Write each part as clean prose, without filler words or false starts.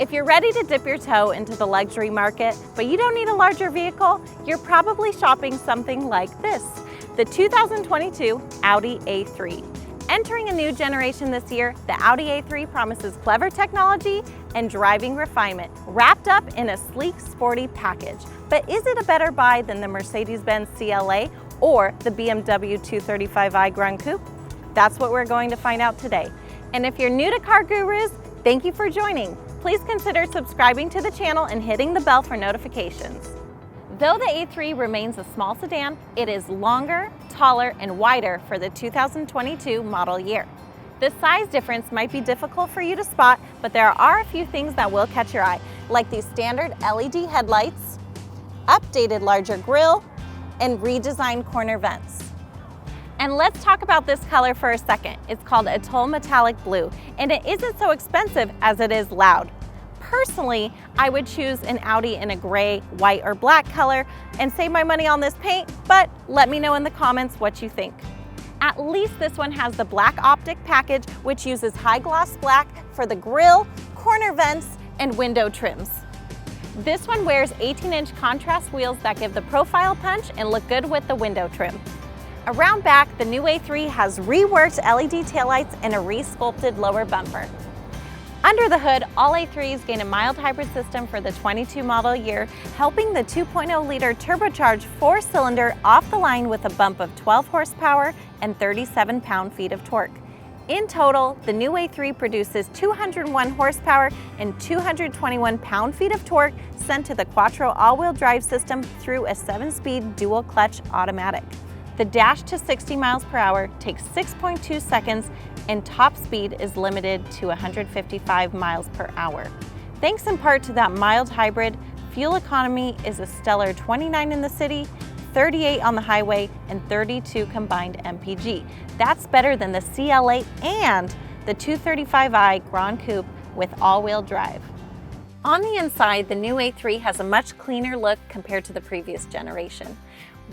If you're ready to dip your toe into the luxury market, but you don't need a larger vehicle, you're probably shopping something like this, the 2022 Audi A3. Entering a new generation this year, the Audi A3 promises clever technology and driving refinement, wrapped up in a sleek, sporty package. But is it a better buy than the Mercedes-Benz CLA or the BMW 235i Grand Coupe? That's what we're going to find out today. And if you're new to CarGurus, thank you for joining. Please consider subscribing to the channel and hitting the bell for notifications. Though the A3 remains a small sedan, it is longer, taller, and wider for the 2022 model year. The size difference might be difficult for you to spot, but there are a few things that will catch your eye, like these standard LED headlights, updated larger grille, and redesigned corner vents. And let's talk about this color for a second. It's called Atoll Metallic Blue, and it isn't so expensive as it is loud. Personally, I would choose an Audi in a gray, white, or black color and save my money on this paint, but let me know in the comments what you think. At least this one has the black optic package, which uses high gloss black for the grille, corner vents, and window trims. This one wears 18-inch contrast wheels that give the profile punch and look good with the window trim. Around back, the new A3 has reworked LED taillights and a re-sculpted lower bumper. Under the hood, all A3s gain a mild hybrid system for the 22 model year, helping the 2.0-liter turbocharged four-cylinder off the line with a bump of 12 horsepower and 37 pound-feet of torque. In total, the new A3 produces 201 horsepower and 221 pound-feet of torque sent to the Quattro all-wheel drive system through a 7-speed dual-clutch automatic. The dash to 60 miles per hour takes 6.2 seconds and top speed is limited to 155 miles per hour. Thanks in part to that mild hybrid, fuel economy is a stellar 29 in the city, 38 on the highway, and 32 combined MPG. That's better than the CLA and the 235i Grand Coupe with all-wheel drive. On the inside, the new A3 has a much cleaner look compared to the previous generation.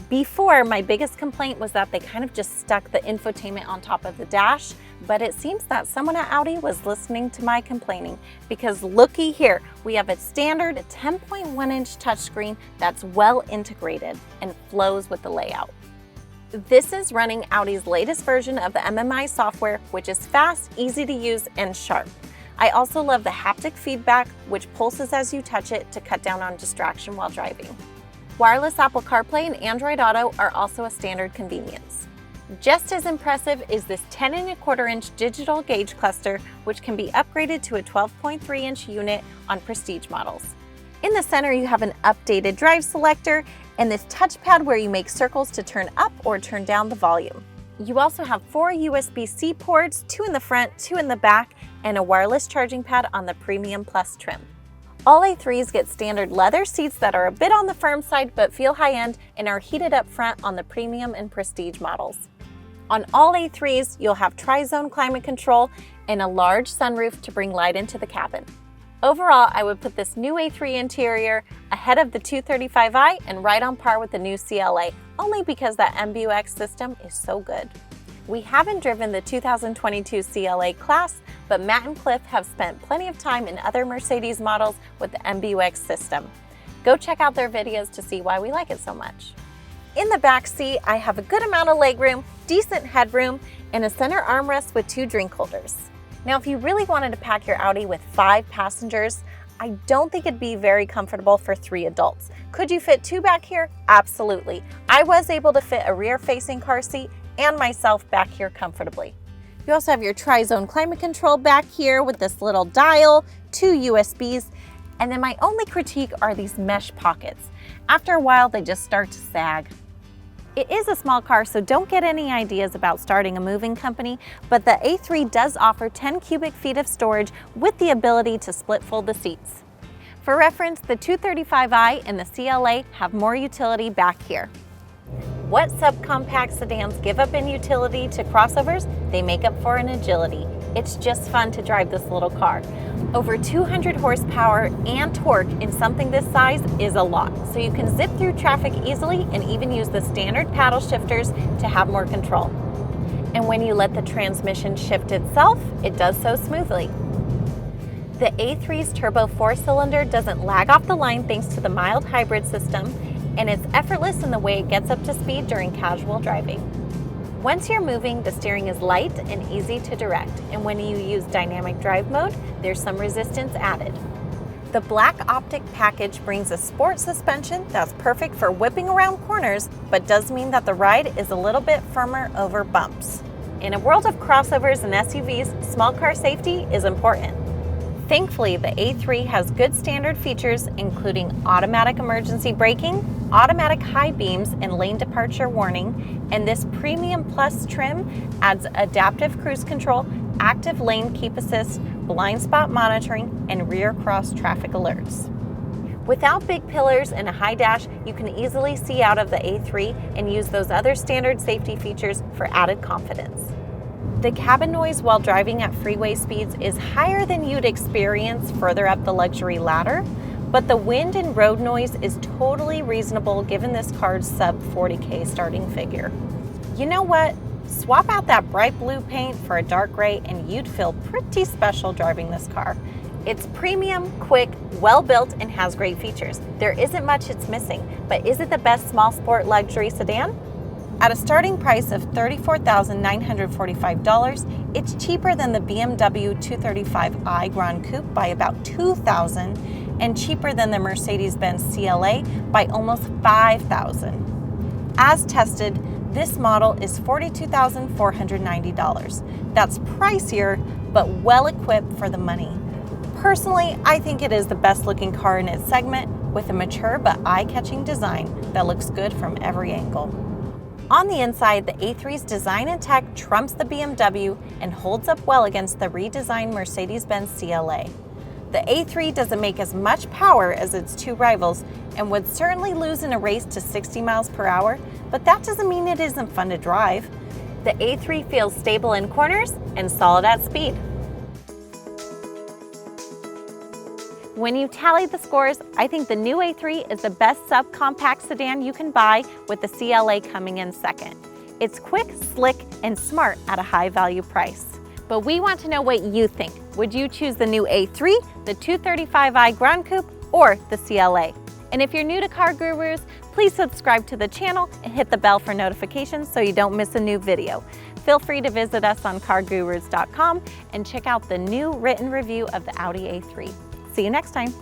Before, my biggest complaint was that they kind of just stuck the infotainment on top of the dash, but it seems that someone at Audi was listening to my complaining, because looky here, we have a standard 10.1-inch touchscreen that's well integrated and flows with the layout. This is running Audi's latest version of the MMI software, which is fast, easy to use, and sharp. I also love the haptic feedback, which pulses as you touch it to cut down on distraction while driving. Wireless Apple CarPlay and Android Auto are also a standard convenience. Just as impressive is this 10.25-inch digital gauge cluster, which can be upgraded to a 12.3-inch unit on prestige models. In the center, you have an updated drive selector and this touchpad where you make circles to turn up or turn down the volume. You also have 4 USB-C ports, 2 in the front, 2 in the back, and a wireless charging pad on the Premium Plus trim. All A3s get standard leather seats that are a bit on the firm side but feel high-end and are heated up front on the premium and prestige models. On all A3s, you'll have tri-zone climate control and a large sunroof to bring light into the cabin. Overall, I would put this new A3 interior ahead of the 235i and right on par with the new CLA, only because that MBUX system is so good. We haven't driven the 2022 CLA class, but Matt and Cliff have spent plenty of time in other Mercedes models with the MBUX system. Go check out their videos to see why we like it so much. In the back seat, I have a good amount of legroom, decent headroom, and a center armrest with 2 drink holders. Now, if you really wanted to pack your Audi with 5 passengers, I don't think it'd be very comfortable for 3 adults. Could you fit 2 back here? Absolutely. I was able to fit a rear-facing car seat and myself back here comfortably. You also have your tri-zone climate control back here with this little dial, 2 USBs, and then my only critique are these mesh pockets. After a while, they just start to sag. It is a small car, so don't get any ideas about starting a moving company, but the A3 does offer 10 cubic feet of storage with the ability to split fold the seats. For reference, the 235i and the CLA have more utility back here. What subcompact sedans give up in utility to crossovers, they make up for in agility. It's just fun to drive this little car. Over 200 horsepower and torque in something this size is a lot, so you can zip through traffic easily and even use the standard paddle shifters to have more control. And when you let the transmission shift itself, it does so smoothly. The A3's turbo 4-cylinder doesn't lag off the line thanks to the mild hybrid system, and it's effortless in the way it gets up to speed during casual driving. Once you're moving, the steering is light and easy to direct, and when you use dynamic drive mode, there's some resistance added. The black optic package brings a sport suspension that's perfect for whipping around corners, but does mean that the ride is a little bit firmer over bumps. In a world of crossovers and SUVs, small car safety is important. Thankfully, the A3 has good standard features, including automatic emergency braking, automatic high beams and lane departure warning, and this Premium Plus trim adds adaptive cruise control, active lane keep assist, blind spot monitoring, and rear cross traffic alerts. Without big pillars and a high dash, you can easily see out of the A3 and use those other standard safety features for added confidence. The cabin noise while driving at freeway speeds is higher than you'd experience further up the luxury ladder, but the wind and road noise is totally reasonable given this car's sub $40K starting figure. You know what? Swap out that bright blue paint for a dark gray and you'd feel pretty special driving this car. It's premium, quick, well-built, and has great features. There isn't much it's missing, but is it the best small sport luxury sedan? At a starting price of $34,945, it's cheaper than the BMW 235i Grand Coupe by about $2,000 and cheaper than the Mercedes-Benz CLA by almost $5,000. As tested, this model is $42,490. That's pricier, but well equipped for the money. Personally, I think it is the best looking car in its segment with a mature but eye-catching design that looks good from every angle. On the inside, the A3's design and tech trumps the BMW and holds up well against the redesigned Mercedes-Benz CLA. The A3 doesn't make as much power as its two rivals and would certainly lose in a race to 60 miles per hour, but that doesn't mean it isn't fun to drive. The A3 feels stable in corners and solid at speed. When you tally the scores, I think the new A3 is the best subcompact sedan you can buy, with the CLA coming in second. It's quick, slick, and smart at a high value price. But we want to know what you think. Would you choose the new A3, the 235i Grand Coupe, or the CLA? And if you're new to CarGurus, please subscribe to the channel and hit the bell for notifications so you don't miss a new video. Feel free to visit us on cargurus.com and check out the new written review of the Audi A3. See you next time.